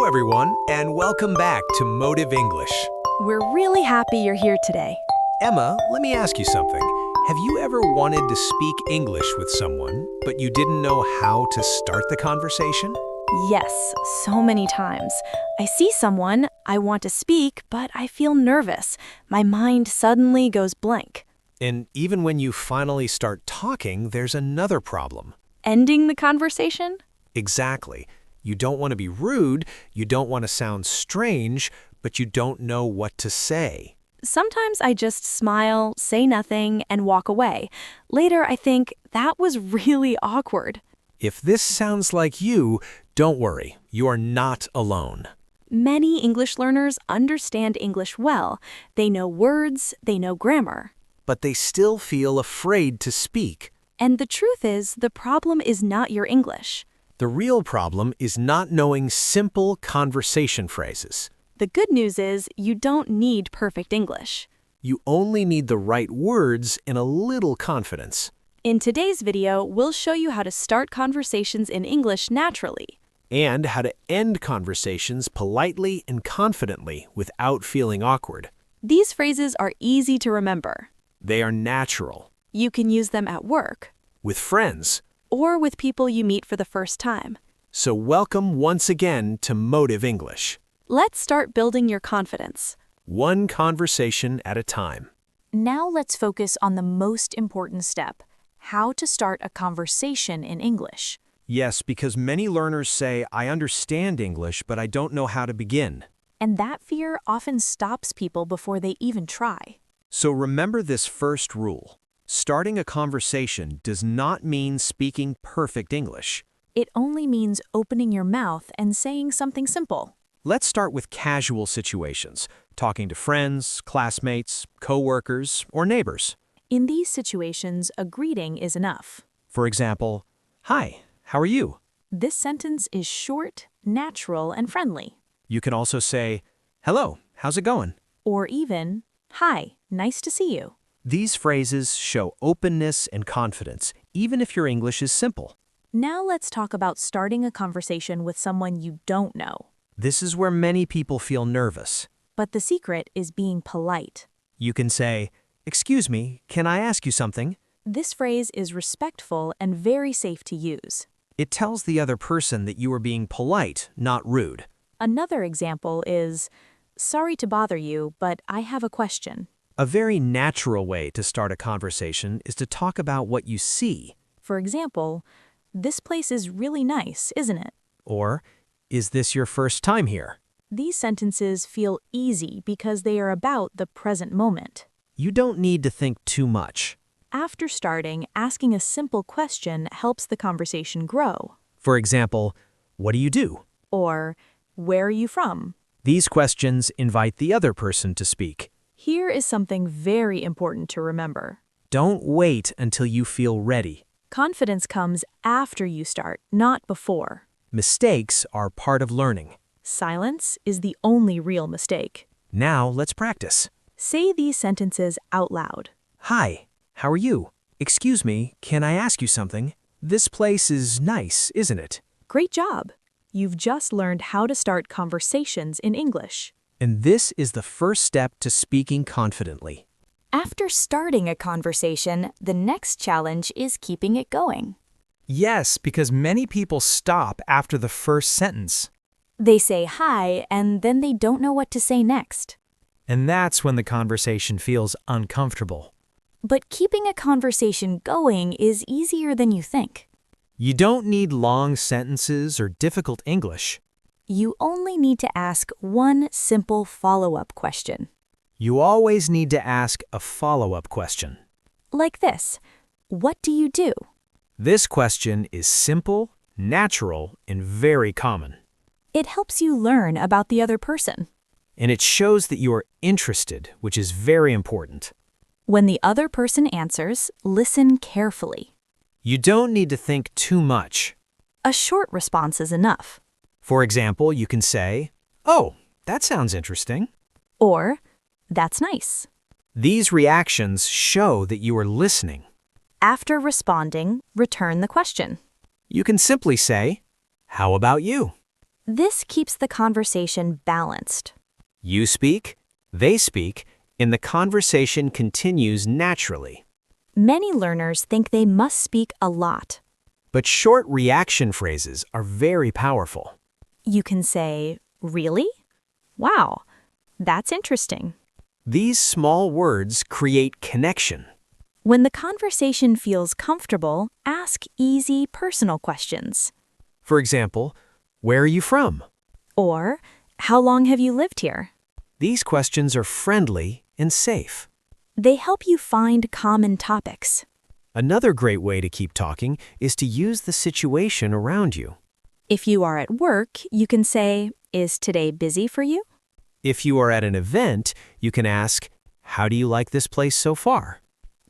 everyone, and welcome back to Motive English. We're really happy you're here today. Emma, let me ask you something. Have you ever wanted to speak English with someone, but you didn't know how to start the conversation? Yes, so many times. I see someone, I want to speak, but I feel nervous. My mind suddenly goes blank. And even when you finally start talking, there's another problem. Ending the conversation? Exactly. You don't want to be rude, you don't want to sound strange, but you don't know what to say. Sometimes I just smile, say nothing, and walk away. Later, I think, that was really awkward. If this sounds like you, don't worry, you are not alone. Many English learners understand English well. They know words, they know grammar. But they still feel afraid to speak. And the truth is, the problem is not your English. The real problem is not knowing simple conversation phrases. The good news is you don't need perfect English. You only need the right words and a little confidence. In today's video, we'll show you how to start conversations in English naturally. And how to end conversations politely and confidently without feeling awkward. These phrases are easy to remember. They are natural. You can use them at work, With friends. or with people you meet for the first time. So welcome once again to Motive English. Let's start building your confidence. One conversation at a time. Now let's focus on the most important step, how to start a conversation in English. Yes, because many learners say, I understand English, but I don't know how to begin. And that fear often stops people before they even try. So remember this first rule. Starting a conversation does not mean speaking perfect English. It only means opening your mouth and saying something simple. Let's start with casual situations, talking to friends, classmates, coworkers, or neighbors. In these situations, a greeting is enough. For example, Hi, how are you? This sentence is short, natural, and friendly. You can also say, Hello, how's it going? Or even, Hi, nice to see you. These phrases show openness and confidence, even if your English is simple. Now let's talk about starting a conversation with someone you don't know. This is where many people feel nervous. But the secret is being polite. You can say, Excuse me, can I ask you something? This phrase is respectful and very safe to use. It tells the other person that you are being polite, not rude. Another example is, Sorry to bother you, but I have a question. A very natural way to start a conversation is to talk about what you see. For example, This place is really nice, isn't it? Or, Is this your first time here? These sentences feel easy because they are about the present moment. You don't need to think too much. After starting, asking a simple question helps the conversation grow. For example, What do you do? Or, Where are you from? These questions invite the other person to speak. Here is something very important to remember. Don't wait until you feel ready. Confidence comes after you start, not before. Mistakes are part of learning. Silence is the only real mistake. Now let's practice. Say these sentences out loud. Hi, how are you? Excuse me, can I ask you something? This place is nice, isn't it? Great job! You've just learned how to start conversations in English. And this is the first step to speaking confidently. After starting a conversation, the next challenge is keeping it going. Yes, because many people stop after the first sentence. They say hi, and then they don't know what to say next. And that's when the conversation feels uncomfortable. But keeping a conversation going is easier than you think. You don't need long sentences or difficult English. You only need to ask one simple follow-up question. You always need to ask a follow-up question. Like this, what do you do? This question is simple, natural, and very common. It helps you learn about the other person. And it shows that you are interested, which is very important. When the other person answers, listen carefully. You don't need to think too much. A short response is enough. For example, you can say, Oh, that sounds interesting. Or, that's nice. These reactions show that you are listening. After responding, return the question. You can simply say, How about you? This keeps the conversation balanced. You speak, they speak, and the conversation continues naturally. Many learners think they must speak a lot. But short reaction phrases are very powerful. You can say, "Really? Wow, that's interesting." These small words create connection. When the conversation feels comfortable, ask easy personal questions. For example, where are you from? Or, how long have you lived here? These questions are friendly and safe. They help you find common topics. Another great way to keep talking is to use the situation around you. If you are at work, you can say, "Is today busy for you?" If you are at an event, you can ask, how do you like this place so far?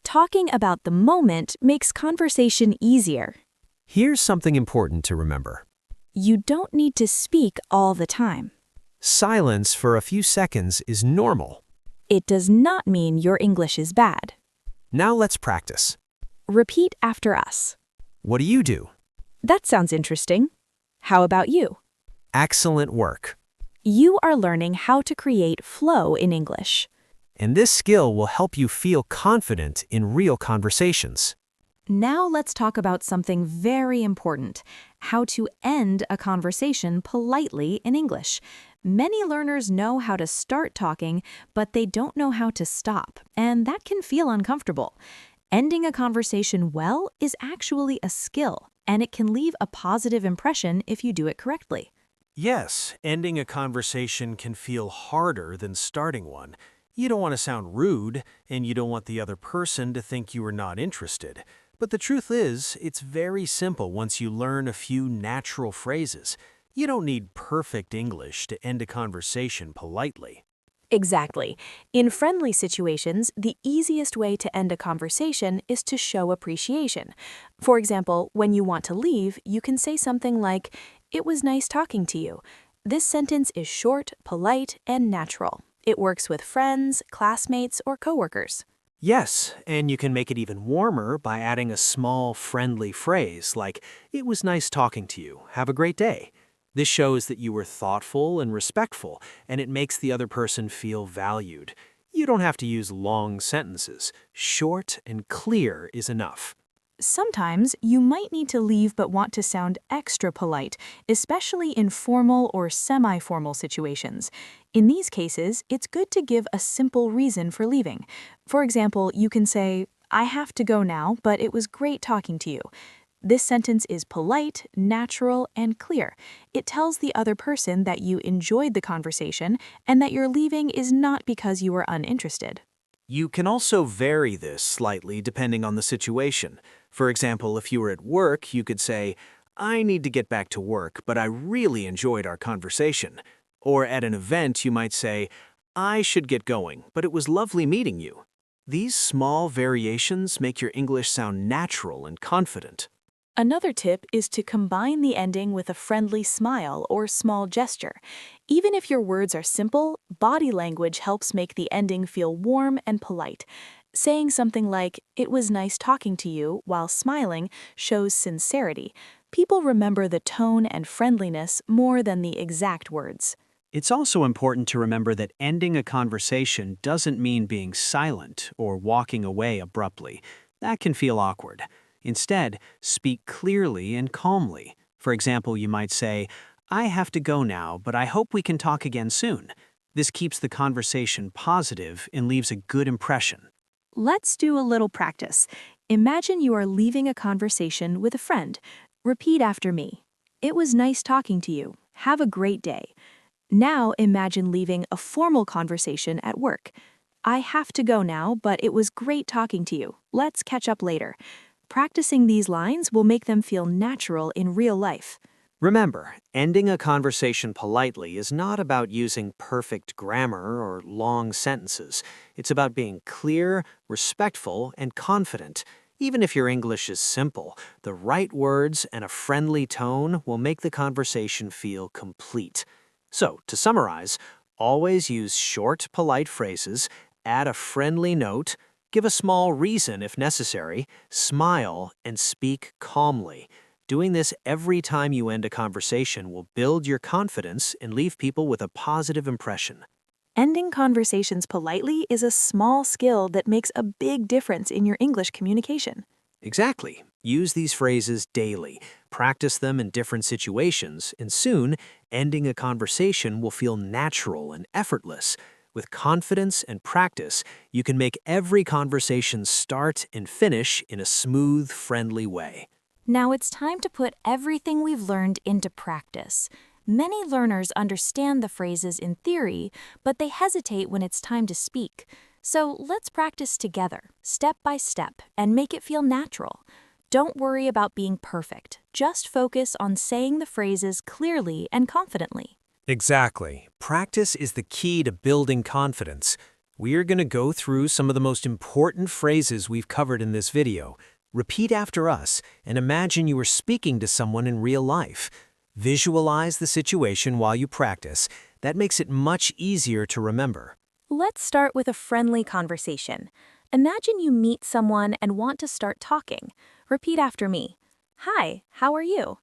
Talking about the moment makes conversation easier. Here's something important to remember. You don't need to speak all the time. Silence for a few seconds is normal. It does not mean your English is bad. Now let's practice. Repeat after us. What do you do? That sounds interesting. How about you? Excellent work. You are learning how to create flow in English. And this skill will help you feel confident in real conversations. Now let's talk about something very important, how to end a conversation politely in English. Many learners know how to start talking, but they don't know how to stop, and that can feel uncomfortable. Ending a conversation well is actually a skill, and it can leave a positive impression if you do it correctly. Yes, ending a conversation can feel harder than starting one. You don't want to sound rude, and you don't want the other person to think you are not interested. But the truth is, it's very simple once you learn a few natural phrases. You don't need perfect English to end a conversation politely. Exactly. In friendly situations, the easiest way to end a conversation is to show appreciation. For example, when you want to leave, you can say something like, "It was nice talking to you." This sentence is short, polite, and natural. It works with friends, classmates, or coworkers. Yes, and you can make it even warmer by adding a small, friendly phrase like, "It was nice talking to you. Have a great day." This shows that you were thoughtful and respectful, and it makes the other person feel valued. You don't have to use long sentences. Short and clear is enough. Sometimes you might need to leave but want to sound extra polite, especially in formal or semi-formal situations. In these cases, it's good to give a simple reason for leaving. For example, you can say, "I have to go now, but it was great talking to you." This sentence is polite, natural, and clear. It tells the other person that you enjoyed the conversation and that your leaving is not because you were uninterested. You can also vary this slightly depending on the situation. For example, if you were at work, you could say, "I need to get back to work, but I really enjoyed our conversation." Or at an event, you might say, "I should get going, but it was lovely meeting you." These small variations make your English sound natural and confident. Another tip is to combine the ending with a friendly smile or small gesture. Even if your words are simple, body language helps make the ending feel warm and polite. Saying something like, "It was nice talking to you," while smiling shows sincerity. People remember the tone and friendliness more than the exact words. It's also important to remember that ending a conversation doesn't mean being silent or walking away abruptly. That can feel awkward. Instead, speak clearly and calmly. For example, you might say, "I have to go now, but I hope we can talk again soon." This keeps the conversation positive and leaves a good impression. Let's do a little practice. Imagine you are leaving a conversation with a friend. Repeat after me. "It was nice talking to you. Have a great day." Now imagine leaving a formal conversation at work. "I have to go now, but it was great talking to you. Let's catch up later." Practicing these lines will make them feel natural in real life. Remember, ending a conversation politely is not about using perfect grammar or long sentences. It's about being clear, respectful, and confident. Even if your English is simple, the right words and a friendly tone will make the conversation feel complete. So, to summarize, always use short, polite phrases, add a friendly note, give a small reason if necessary, smile, and speak calmly. Doing this every time you end a conversation will build your confidence and leave people with a positive impression. Ending conversations politely is a small skill that makes a big difference in your English communication. Exactly. Use these phrases daily. Practice them in different situations, and soon, ending a conversation will feel natural and effortless. With confidence and practice, you can make every conversation start and finish in a smooth, friendly way. Now it's time to put everything we've learned into practice. Many learners understand the phrases in theory, but they hesitate when it's time to speak. So let's practice together, step by step, and make it feel natural. Don't worry about being perfect. Just focus on saying the phrases clearly and confidently. Exactly. Practice is the key to building confidence. We are going to go through some of the most important phrases we've covered in this video. Repeat after us and imagine you are speaking to someone in real life. Visualize the situation while you practice. That makes it much easier to remember. Let's start with a friendly conversation. Imagine you meet someone and want to start talking. Repeat after me. Hi, how are you?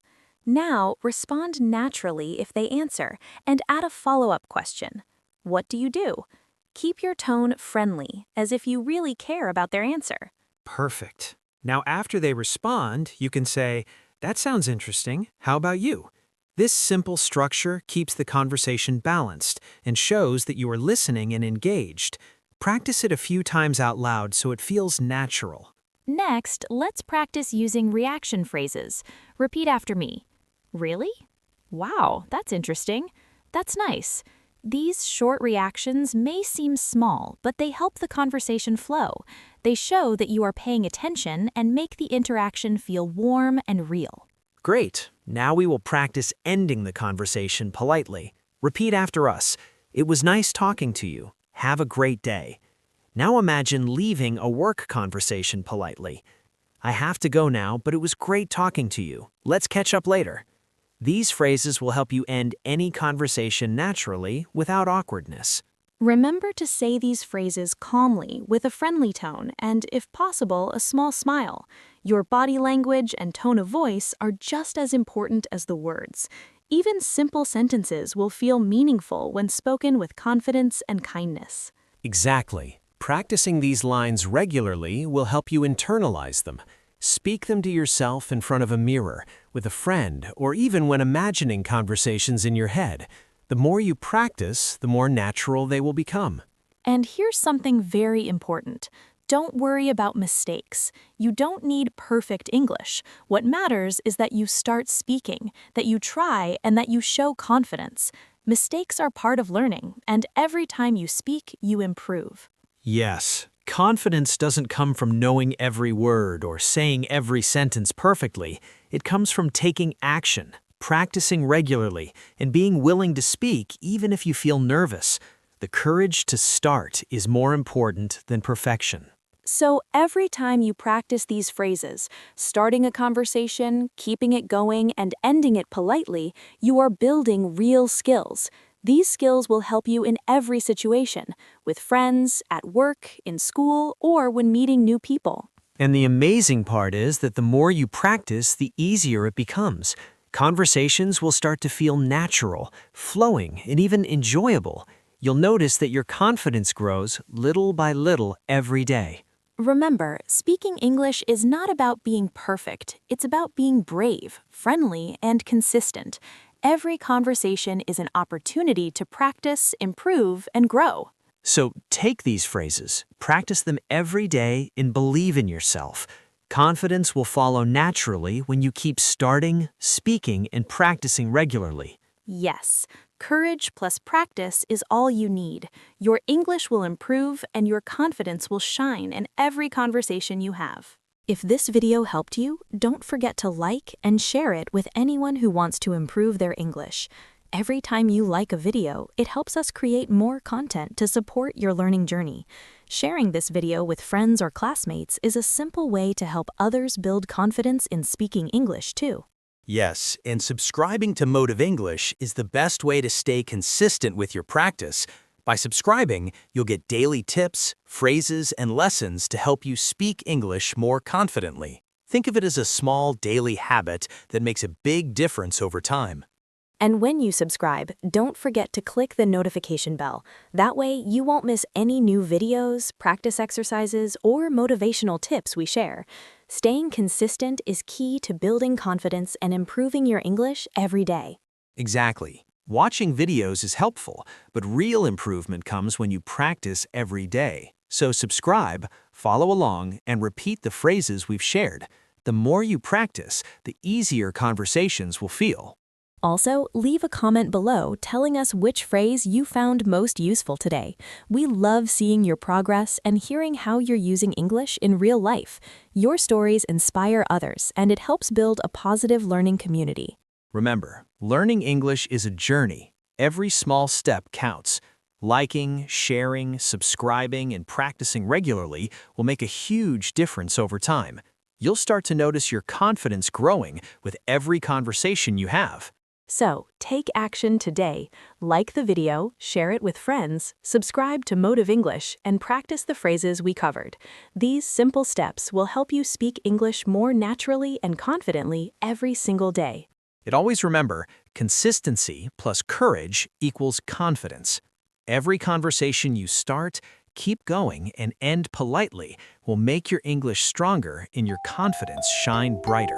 Now, respond naturally if they answer and add a follow-up question. What do you do? Keep your tone friendly, as if you really care about their answer. Perfect. Now, after they respond, you can say, "That sounds interesting. How about you?" This simple structure keeps the conversation balanced and shows that you are listening and engaged. Practice it a few times out loud so it feels natural. Next, let's practice using reaction phrases. Repeat after me. Really? Wow, that's interesting. That's nice. These short reactions may seem small, but they help the conversation flow. They show that you are paying attention and make the interaction feel warm and real. Great. Now we will practice ending the conversation politely. Repeat after us. "It was nice talking to you. Have a great day." Now imagine leaving a work conversation politely. "I have to go now, but it was great talking to you. Let's catch up later." These phrases will help you end any conversation naturally without awkwardness. Remember to say these phrases calmly, with a friendly tone, and, if possible, a small smile. Your body language and tone of voice are just as important as the words. Even simple sentences will feel meaningful when spoken with confidence and kindness. Exactly. Practicing these lines regularly will help you internalize them. Speak them to yourself in front of a mirror, with a friend, or even when imagining conversations in your head. The more you practice, the more natural they will become. And here's something very important. Don't worry about mistakes. You don't need perfect English. What matters is that you start speaking, that you try, and that you show confidence. Mistakes are part of learning, and every time you speak, you improve. Yes, confidence doesn't come from knowing every word or saying every sentence perfectly. It comes from taking action, practicing regularly, and being willing to speak even if you feel nervous. The courage to start is more important than perfection. So every time you practice these phrases, starting a conversation, keeping it going, and ending it politely, you are building real skills. These skills will help you in every situation, with friends, at work, in school, or when meeting new people. And the amazing part is that the more you practice, the easier it becomes. Conversations will start to feel natural, flowing, and even enjoyable. You'll notice that your confidence grows little by little every day. Remember, speaking English is not about being perfect. It's about being brave, friendly, and consistent. Every conversation is an opportunity to practice, improve, and grow. So take these phrases, practice them every day, and believe in yourself. Confidence will follow naturally when you keep starting, speaking, and practicing regularly. Yes, courage plus practice is all you need. Your English will improve and your confidence will shine in every conversation you have. If this video helped you, don't forget to like and share it with anyone who wants to improve their English. Every time you like a video, it helps us create more content to support your learning journey. Sharing this video with friends or classmates is a simple way to help others build confidence in speaking English too. Yes, and subscribing to MotivEnglish is the best way to stay consistent with your practice. By subscribing, you'll get daily tips, phrases, and lessons to help you speak English more confidently. Think of it as a small daily habit that makes a big difference over time. And when you subscribe, don't forget to click the notification bell. That way, you won't miss any new videos, practice exercises, or motivational tips we share. Staying consistent is key to building confidence and improving your English every day. Exactly. Watching videos is helpful, but real improvement comes when you practice every day. So subscribe, follow along, and repeat the phrases we've shared. The more you practice, the easier conversations will feel. Also, leave a comment below telling us which phrase you found most useful today. We love seeing your progress and hearing how you're using English in real life. Your stories inspire others, and it helps build a positive learning community. Remember, learning English is a journey. Every small step counts. Liking, sharing, subscribing, and practicing regularly will make a huge difference over time. You'll start to notice your confidence growing with every conversation you have. So, take action today. Like the video, share it with friends, subscribe to MotivEnglish, and practice the phrases we covered. These simple steps will help you speak English more naturally and confidently every single day. And always remember, consistency plus courage equals confidence. Every conversation you start, keep going, and end politely will make your English stronger and your confidence shine brighter.